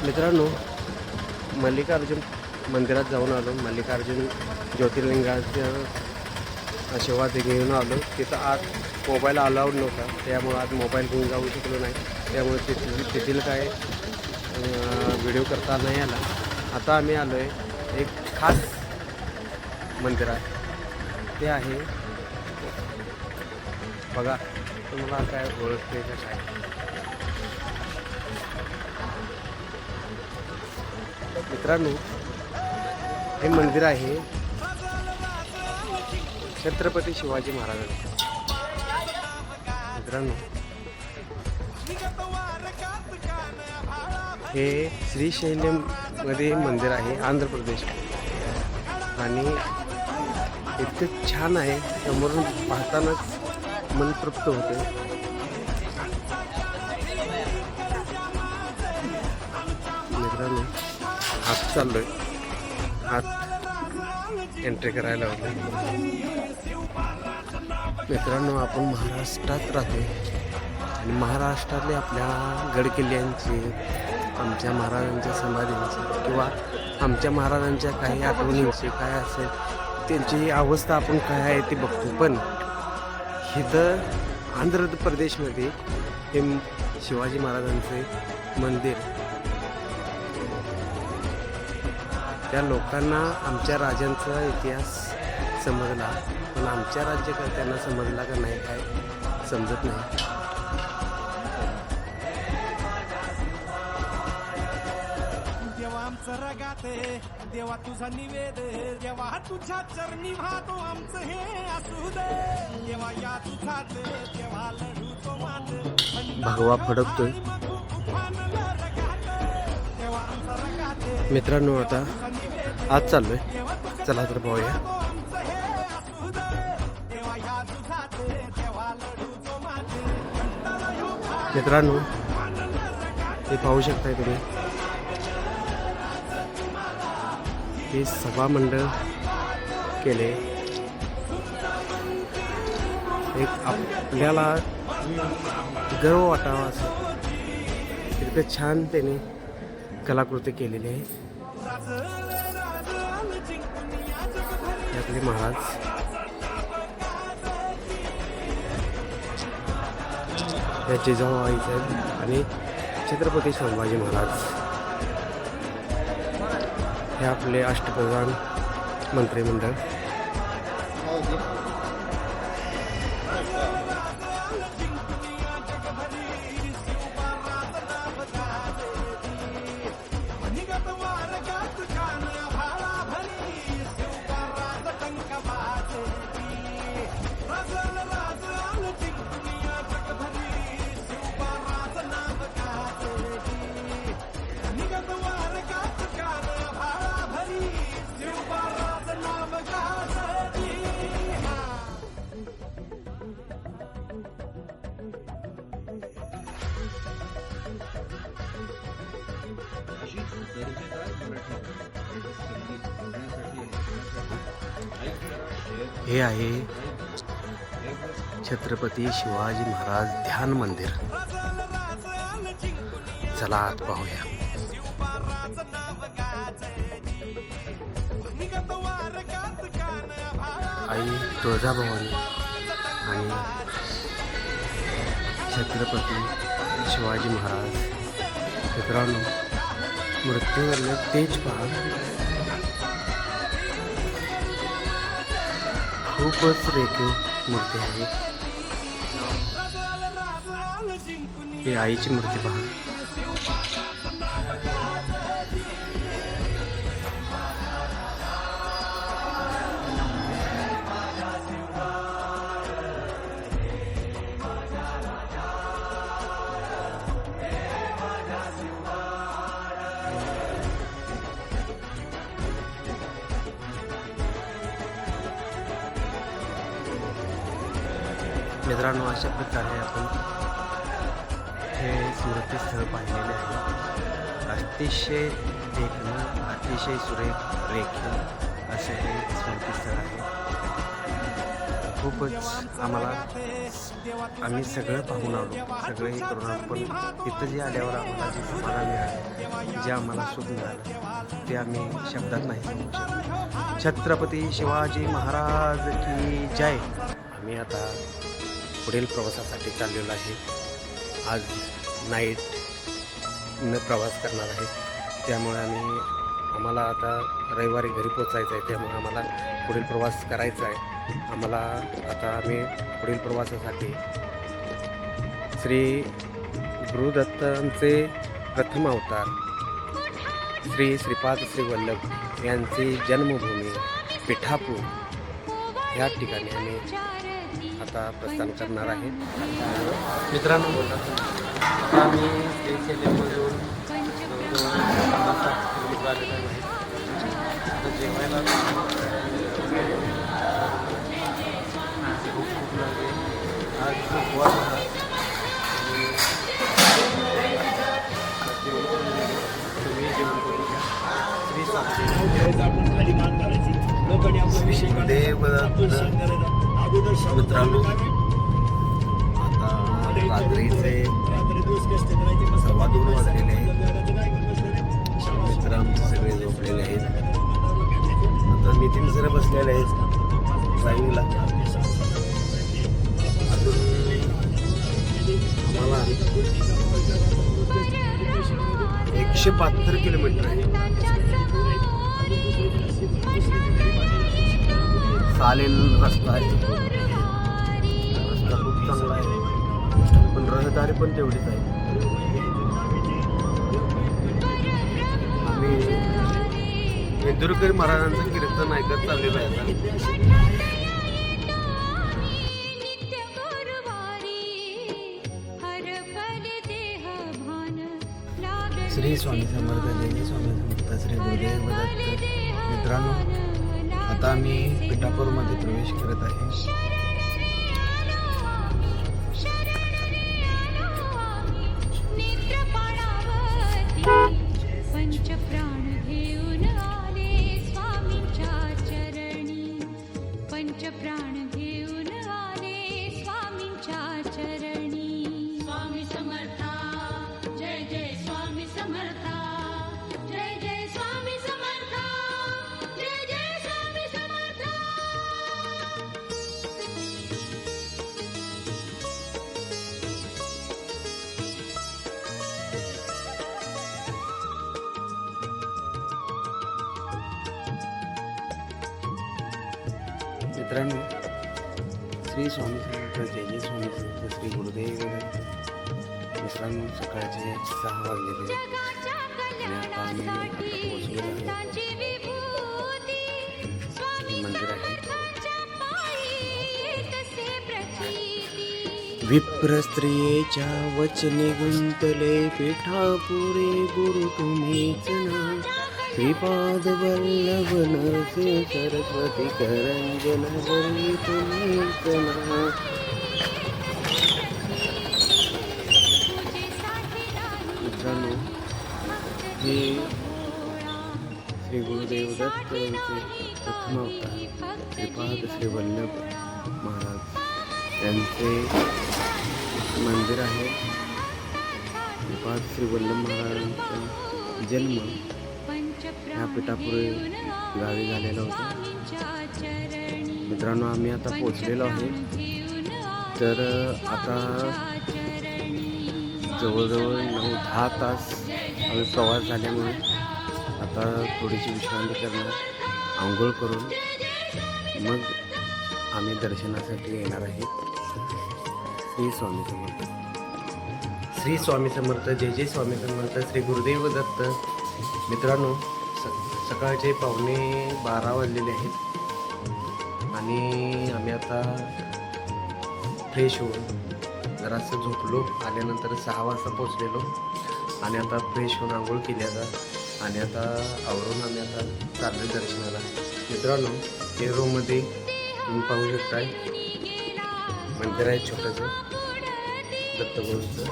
मित्रांनो, मल्लिकार्जुन मंदिरात जाऊन आलो. मल्लिकार्जुन ज्योतिर्लिंगाचं आशीर्वाद घेऊन आलो. तिथं आत मोबाईल अलाउड नव्हता, त्यामुळे आज मोबाईल घेऊन जाऊ शकलो नाही. त्यामुळे तिथील काय व्हिडिओ करता नाही आला. आता आम्ही आलो आहे एक खास मंदिरात. ते आहे बघा, तुम्हाला काय ओळखते का काय. मित्रांनो, हे मंदिर आहे छत्रपती शिवाजी महाराजांचं. मित्रांनो, हे श्रीशैल्यममध्ये मंदिर आहे, आंध्र प्रदेश. आणि इतकं छान आहे, समोरून पाहतानाच मन तृप्त होते. मित्रांनो, आत चाललोय, आत एंट्री करायला होते. मित्रांनो, आपण महाराष्ट्रात राहतो आणि महाराष्ट्रातले आपल्या गडकिल्ल्यांचे, आमच्या महाराजांच्या समाधींचे किंवा आमच्या महाराजांच्या काही आठवणींचे काय असेल त्यांची अवस्था आपण काय आहे ते बघतो. पण इथं आंध्र प्रदेशमध्ये हे शिवाजी महाराजांचे मंदिर, त्या लोकांना आमच्या राजांचा इतिहास समजला, पण आमच्या राज्यकर्त्यांना समजला का नाही काय समजत नाही. आमचं रगाते देवा तुझा निवेद, देवा तुझ्या चरणी वाहतो आमचं हे असू दे. देवा या तुझाच देवा लढू तो मात भगवा फडकतोय. मित्रांनो, आता आज चाललोय, चला तर पाहूया. मित्रांनो, हे पाहू शकताय तुम्ही, हे सभा मंडळ केले. एक आपल्याला गर्व वाटावा असं इतकं छान त्याने कलाकृती केलेली आहे. आपले महाराज, या जिजाऊ साहेब आणि छत्रपती संभाजी महाराज, हे आपले अष्टप्रधान मंत्रिमंडळ. हे आहे छत्रपती शिवाजी महाराज ध्यान मंदिर. चला आत पाहूया. आई तुळजाभवानी आणि छत्रपती शिवाजी महाराज. मित्रांनो, मृत्यूवरले तेज पहा, खूपच रेखीव मूर्ती आहे. ही आईची मूर्ती पहा. मित्रांनो, अशा प्रकारे आपण हे स्मृतीस्थळ पाहिलेले आहे. अतिशय देखणं, अतिशय सुरेख रेखीव असे हे स्मृतीस्थळ आहे. खूपच आम्हाला आम्ही सगळं पाहून आलो, सगळं हे करून आलो. पण इथं जे आल्यावर आम्हाला जे समाधान मिळालं जे आम्हाला सुख मिळालं ते आम्ही शब्दात नाही सांगू शकत. छत्रपती शिवाजी महाराज की जय. आम्ही आता पुढील प्रवासासाठी चाललेलो आहे. आज नाईट प्रवास करणार आहे. त्यामुळे आम्हाला आता रविवारी घरी पोचायचं आहे. त्यामुळे आम्हाला पुढील प्रवास करायचा आहे. आम्हाला आता आम्ही पुढील प्रवासासाठी श्री गुरुदत्तांचे प्रथम अवतार श्री श्रीपाद श्री वल्लभ यांची जन्मभूमी पिठापूर ह्या ठिकाणी आम्ही आता प्रस्थान करणार आहे. मित्रांनो, आता आम्ही श्री शेतीमधून जेवायला खूप लागले. आज उपवास होता. तुम्ही जेवण करू घ्या. श्री देव मित्रांनो, आता रात्रीचे 2:15 वाजलेले आहेत. मित्र आमचे सगळे झोपलेले आहेत. आता नितीन सर बसलेले आहेत ड्रायव्हिंगला. अजून आम्हाला 172 किलोमीटर आहे. चालेल रस्ता आहे. रस्ता खूप चांगला आहे, पण रहदारी पण तेवढीच आहे. आम्ही इंदुरकर महाराजांचं कीर्तन ऐकत चाललेलं आहे आता. श्री स्वामी समर्थ, जय स्वामी समर्थ, श्री गुरुदेव दत्त. मित्रांनो, आता आम्ही पिठापूरमध्ये प्रवेश करत आहे. पंचप्राण घेऊन आले स्वामींच्या चरणी. पंचप्राण घेऊन आले स्वामींच्या चरणी. स्वामी समर्था, जय जय स्वामी समर्था, जय जय स्वामी समर्था, जय जय स्वामी समर्था. मित्रांनो, श्री स्वामी समर्थ, जय जय स्वामी समर्थ, श्री गुरुदेव दत्त. मित्रांनो, सकाळचे 6 वाजलेले आणि आता आम्ही पोहोचलेलो आहे. हे मंदिर आहे. विप्र स्त्रियेच्या वचने गुंतले पिठापुरे गुरु तुम्हीच ना. श्रीपाद वल्लभ नरसिंह सरस्वती करंजन वरी तुम्हीच ना. मित्रांनो, हे श्री गुरुदेव दत्त यांचे प्रथम अवतार श्रीपाद श्री वल्लभ महाराज यांचे मंदिर आहे. श्रीपाद श्री वल्लभ महाराजांचा जन्म ह्या पिठापूर गावी झालेला होता. मित्रांनो, आम्ही आता पोचलेलो आहे. तर आता जवळजवळ 9-10 तास आम्ही प्रवास झाल्यामुळे आता थोडीशी विश्रांती करणार, आंघोळ करून मग आम्ही दर्शनासाठी येणार आहे. श्री स्वामी समर्थ, श्री स्वामी समर्थ, जय जय स्वामी समर्थ, श्री गुरुदेव दत्त. मित्रांनो, सकाळचे 11:15 वाजलेले आहेत आणि आम्ही आता फ्रेश होऊन जरासं झोपलो. आल्यानंतर 6 वाजता पोचलेलो आणि आता फ्रेश होऊन आंघोळ केली आता आणि आता आवरून आम्ही आता चाललो दर्शनाला. मित्रांनो, हे रूममध्ये तुम्ही पाहू शकताय मंदिर आहे छोटंसं दत्तगुरूंचं.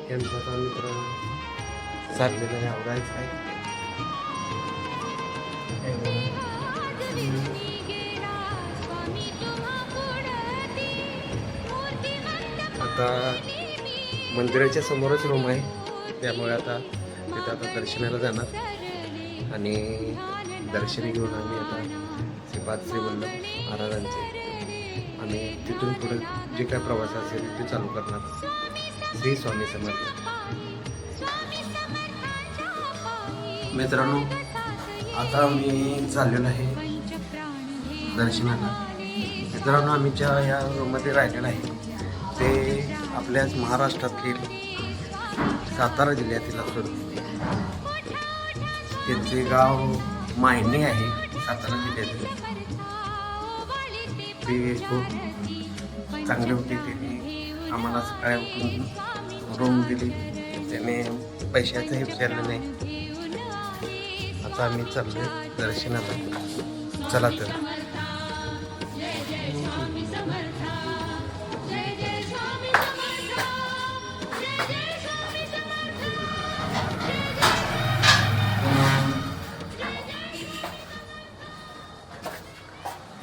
यांचा आता मित्रांनो चाललेलं आहे, आवरायचं आहे. आता मंदिराच्या समोरच रूम आहे, त्यामुळे आता तिथं आता दर्शनाला जाणार आणि दर्शन घेऊन आम्ही आता श्रीपाद श्री वल्लभ महाराजांचे आणि तिथून पुढे जे काय प्रवास असेल ते चालू करणार. श्री स्वामी समर्थ. मित्रांनो, आता मी चाललेलो आहे दर्शनाला. मित्रांनो, आम्ही ज्या या रूममध्ये राहिलेलं आहे ते आपल्याच महाराष्ट्रातील सातारा जिल्ह्यातील असून त्यांचे गाव मायणी आहे सातारा जिल्ह्यातील. ते खूप चांगले होते. त्यांनी आम्हाला सकाळी उठून रूम दिली, त्याने पैशाचंही विचारलं नाही. आता आम्ही चाललो दर्शनाला. चला तर.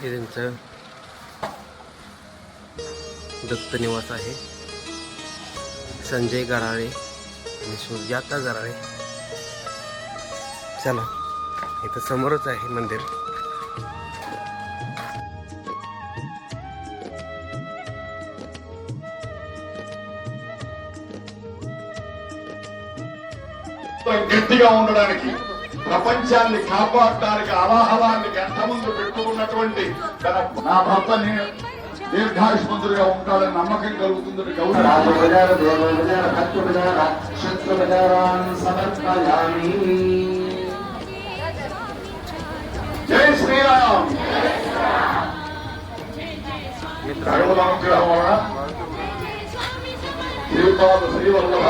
हे त्यांचं दत्त निवास आहे. संजय गराळे आणि सुजाता गराळे. चला, इथं समोरच आहे मंदिर. గట్టిగా ఉండడానికి ప్రపంచాన్ని కాపాడడానికి అలాహలాన్ని గంట ముందు పెట్టుకున్నటువంటి నా భర్త దీర్ఘాయుష్మంతుడిగా ఉంటాడని నమ్మకం కలుగుతుంది. జై శ్రీరామ్. భగవద్ అనుగ్రహం వలన శ్రీపాద శ్రీవల్లభ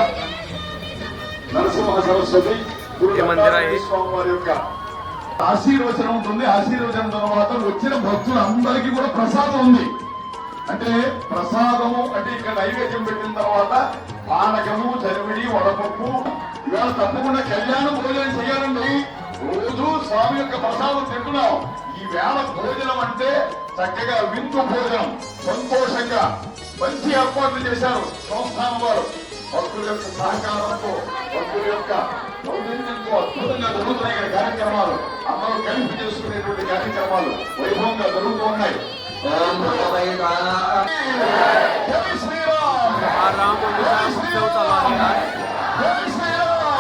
నరసింహ సరస్వతి స్వామి వారి యొక్క ఆశీర్వచనం ఉంటుంది. ఆశీర్వచనం తర్వాత వచ్చిన భక్తులందరికీ కూడా ప్రసాదం ఉంది. అంటే ప్రసాదము అంటే ఇక్కడ నైవేద్యం పెట్టిన తర్వాత పానకము, చరివిడి, వడపప్పు ఇవాళ తప్పకుండా కళ్యాణ భోజనం చేయాలండి. రోజు స్వామి యొక్క ప్రసాదం తింటున్నాం. ఈ వేళ భోజనం అంటే చక్కగా విందు భోజనం, సంతోషంగా మంచి ఏర్పాట్లు చేశారు సంస్థానం వారు. భక్తుల యొక్క సహకారంతో, భక్తుల యొక్క సౌజన్యంతో అద్భుతంగా జరుగుతున్నాయి ఇక్కడ కార్యక్రమాలు. అందరూ కలిపి చేసుకునేటువంటి కార్యక్రమాలు వైభవంగా జరుగుతూ ఉన్నాయి. జై శ్రీరామ్.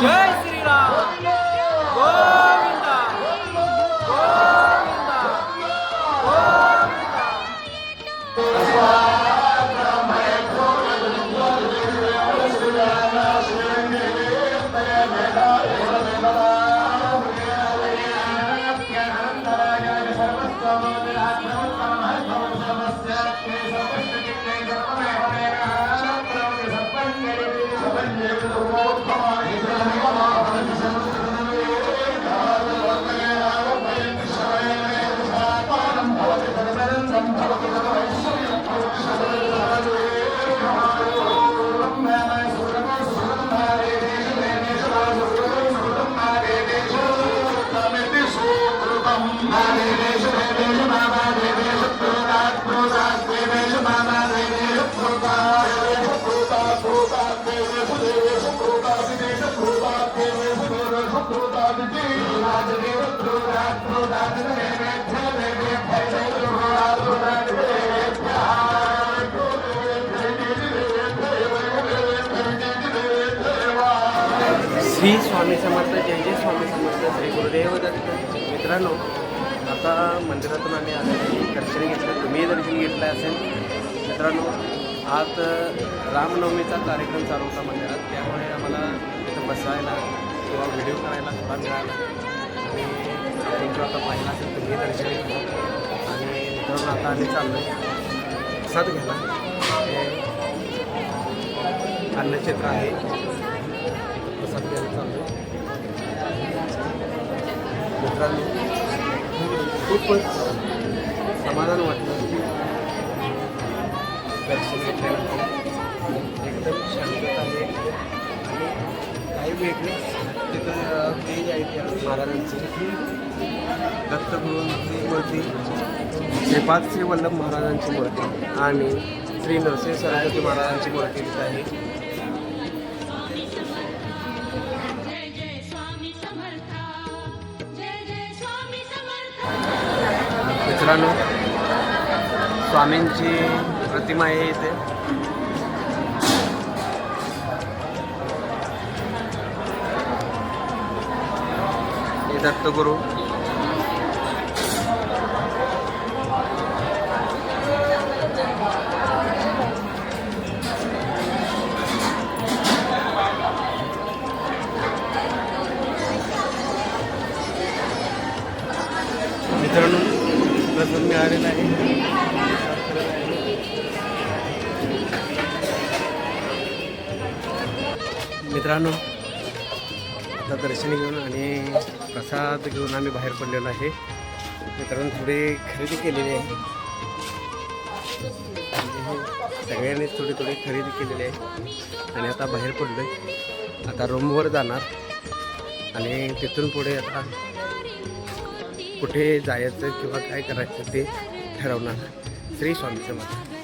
జై శ్రీరామ్. గోవింద గోవింద श्री स्वामी समर्थ. जय जय स्वामी समर्थ. श्री गुरुदेव दत्त. मित्रांनो, आता मंदिरातून आम्ही आले, दर्शन घेतलं. तुम्ही दर्शन घेतलं असेल. मित्रांनो, आज रामनवमीचा कार्यक्रम चालू होता मंदिरात, त्यामुळे आम्हाला तिथं बसायला किंवा व्हिडिओ करायला थोडा मिळाला आणि व्हिडिओ आता पाहिला असेल तुम्ही दर्शन घेतलं. आणि मित्रांनो, आता आम्ही चाललो प्रसाद घ्यायला. हे अन्नक्षेत्र आहे, प्रसाद घ्यायला चाललो. मित्रांनो, खूपच समाधान वाटलं दर्शन घेतल्यानंतर. एकदम शांतता आहे आणि काही वेगळीच तिथं तेज आहे त्या महाराजांची. दत्तगुरूंची मूर्ती, श्रीपाद श्री वल्लभ महाराजांची मूर्ती आणि श्री नरसिंह सरस्वती महाराजांची मूर्ती तिथं आहे. मित्रांनो स्वामींची प्रतिमा आहे इथे. हे दत्तगुरू. मित्रांनो दर्शन मिळालेलं आहे. मित्रांनो आता दर्शन घेऊन आणि प्रसाद घेऊन आम्ही बाहेर पडलेलो आहे. मित्रांनो थोडी खरेदी केलेली आहे. सगळ्यांनीच थोडी थोडी खरेदी केलेली आहे आणि आता बाहेर पडलो आहे. आता रूमवर जाणार आणि तिथून पुढे आता कुठे जायचं किंवा काय करायचं ते ठरवणार. श्री स्वामी समर्थ.